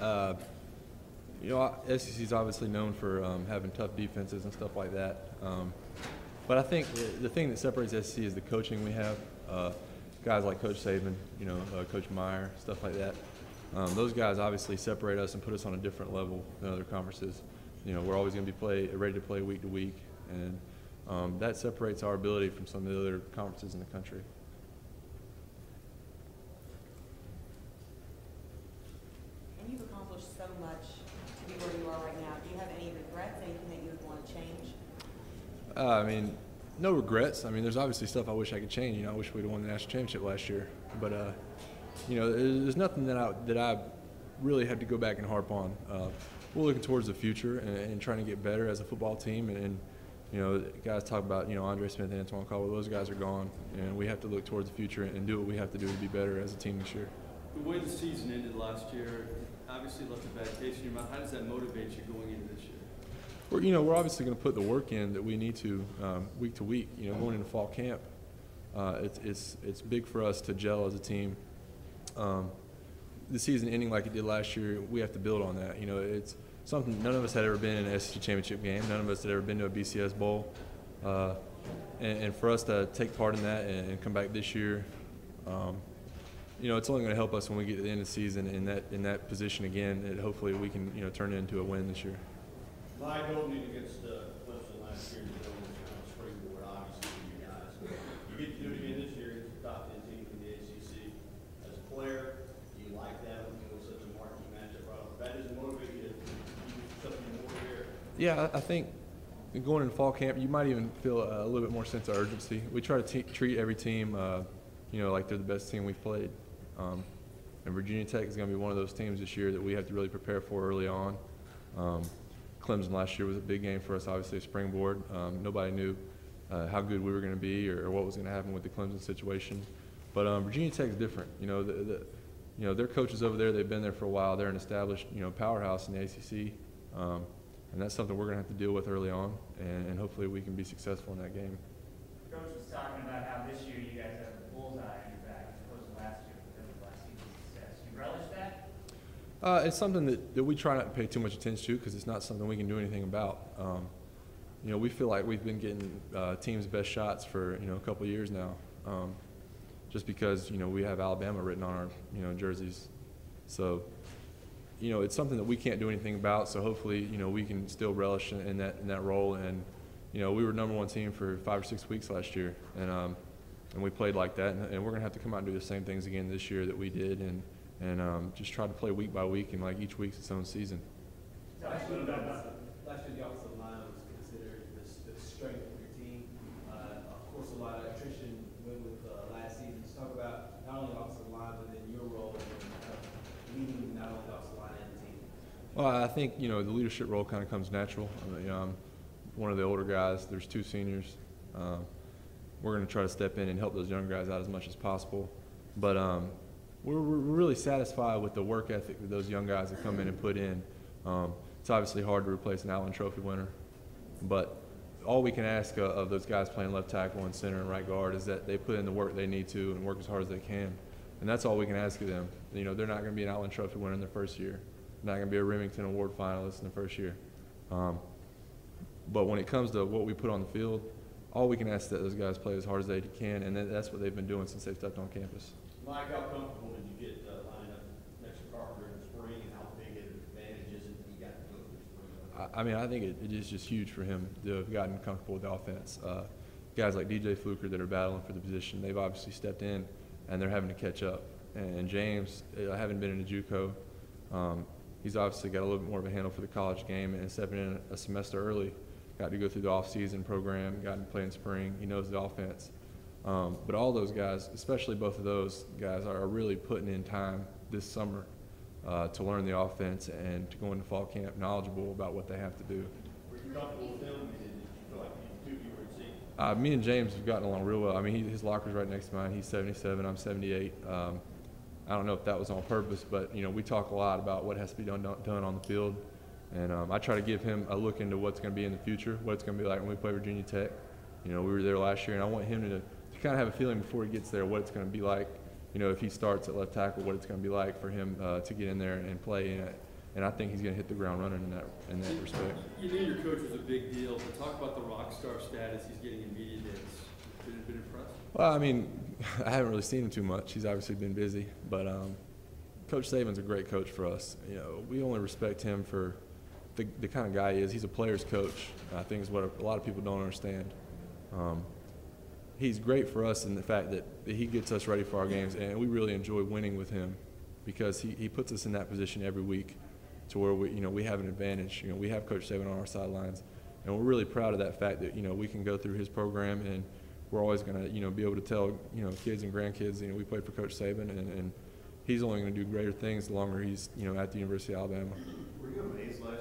Uh, SEC is obviously known for having tough defenses and stuff like that. But I think the thing that separates SEC is the coaching we have. Guys like Coach Saban, Coach Meyer, stuff like that. Those guys obviously separate us and put us on a different level than other conferences. We're always going to be ready to play week to week, and that separates our ability from some of the other conferences in the country. And you've accomplished so much to be where you are right now. Do you have any regrets, anything that you would want to change? No regrets. There's obviously stuff I wish I could change. I wish we'd have won the national championship last year. But, there's nothing that I really had to go back and harp on. We're looking towards the future and trying to get better as a football team. And guys talk about, Andre Smith and Antoine Caldwell. Those guys are gone. And we have to look towards the future and do what we have to do to be better as a team this year. The way the season ended last year obviously left a bad taste in your mouth. How does that motivate you going into this year? We're obviously going to put the work in that we need to week to week. Going into fall camp, it's big for us to gel as a team. The season ending like it did last year, we have to build on that. It's something none of us had ever been in an SEC championship game. None of us had ever been to a BCS bowl, and for us to take part in that and come back this year, it's only going to help us when we get to the end of the season in that position again. And hopefully we can turn it into a win this year. My opening against Clemson last year was kind of springboard, obviously, for you guys. You get to do it again this year against the top 10 team in the ACC. As a player, do you like that when it was such a marquee matchup? That doesn't motivate you to do something more here? Yeah, I think going into fall camp, you might even feel a little bit more sense of urgency. We try to treat every team, like they're the best team we've played. And Virginia Tech is going to be one of those teams this year that we have to really prepare for early on. Clemson last year was a big game for us, obviously a springboard. Nobody knew how good we were going to be or what was going to happen with the Clemson situation. But Virginia Tech is different. Their coaches over there, they've been there for a while. They're an established, powerhouse in the ACC. And that's something we're going to have to deal with early on, and hopefully we can be successful in that game. Coach was talking about how this year you guys have a bullseye on your back as opposed to last year because of last season's success. You relish that? It's something that we try not to pay too much attention to because it's not something we can do anything about. We feel like we've been getting teams' best shots for a couple of years now, just because we have Alabama written on our jerseys. So it's something that we can't do anything about. So hopefully we can still relish in that role. And we were #1 team for 5 or 6 weeks last year, and we played like that. And we're gonna have to come out and do the same things again this year that we did, and just try to play week by week, and like each week's its own season. Last year, the offensive line was considered the strength of your team. Of course, a lot of attrition went with last season. Just talk about not only the offensive line, but then your role in leading not only the offensive line and the team. Well, I think the leadership role kind of comes natural. I'm one of the older guys. There's 2 seniors. We're going to try to step in and help those young guys out as much as possible. But we're really satisfied with the work ethic that those young guys have come in and put in. It's obviously hard to replace an Allen Trophy winner, but all we can ask of those guys playing left tackle and center and right guard is that they put in the work they need to and work as hard as they can. And that's all we can ask of them. They're not going to be an Allen Trophy winner in their first year. They're not going to be a Remington Award finalist in their first year. But when it comes to what we put on the field, all we can ask is that those guys play as hard as they can, and that's what they've been doing since they've stepped on campus. Mike, how comfortable did you get lining up next to Carter in the spring, and how big an advantage is it that he got to go through spring? I think it is just huge for him to have gotten comfortable with the offense. Guys like DJ Fluker that are battling for the position, they've obviously stepped in, and they're having to catch up. And James, I haven't been in a JUCO. He's obviously got a little bit more of a handle for the college game, and stepping in a semester early, got to go through the off-season program, got to play in spring. He knows the offense. But all those guys, especially both of those guys, are really putting in time this summer to learn the offense and to go into fall camp knowledgeable about what they have to do. Were you comfortable with them? Did you feel like you were in sync? Me and James have gotten along real well. His locker's right next to mine. He's 77, I'm 78. I don't know if that was on purpose, but we talk a lot about what has to be done on the field. And I try to give him a look into what's going to be in the future, what it's going to be like when we play Virginia Tech. We were there last year, and I want him to kind of have a feeling before he gets there what it's going to be like. If he starts at left tackle, what it's going to be like for him to get in there and play and I think he's going to hit the ground running in that respect. You knew your coach was a big deal, but talk about the rock star status he's getting in media days. Been impressed? Well, I mean, I haven't really seen him too much. He's obviously been busy, but Coach Saban's a great coach for us. You know, we only respect him for the kind of guy he is. He's a player's coach. I think is what a lot of people don't understand. He's great for us in the fact that he gets us ready for our games, and we really enjoy winning with him because he puts us in that position every week to where we have an advantage. We have Coach Saban on our sidelines, and we're really proud of that fact that we can go through his program, and we're always going to be able to tell kids and grandkids we played for Coach Saban, and he's only going to do greater things the longer he's at the University of Alabama. Were you amazed last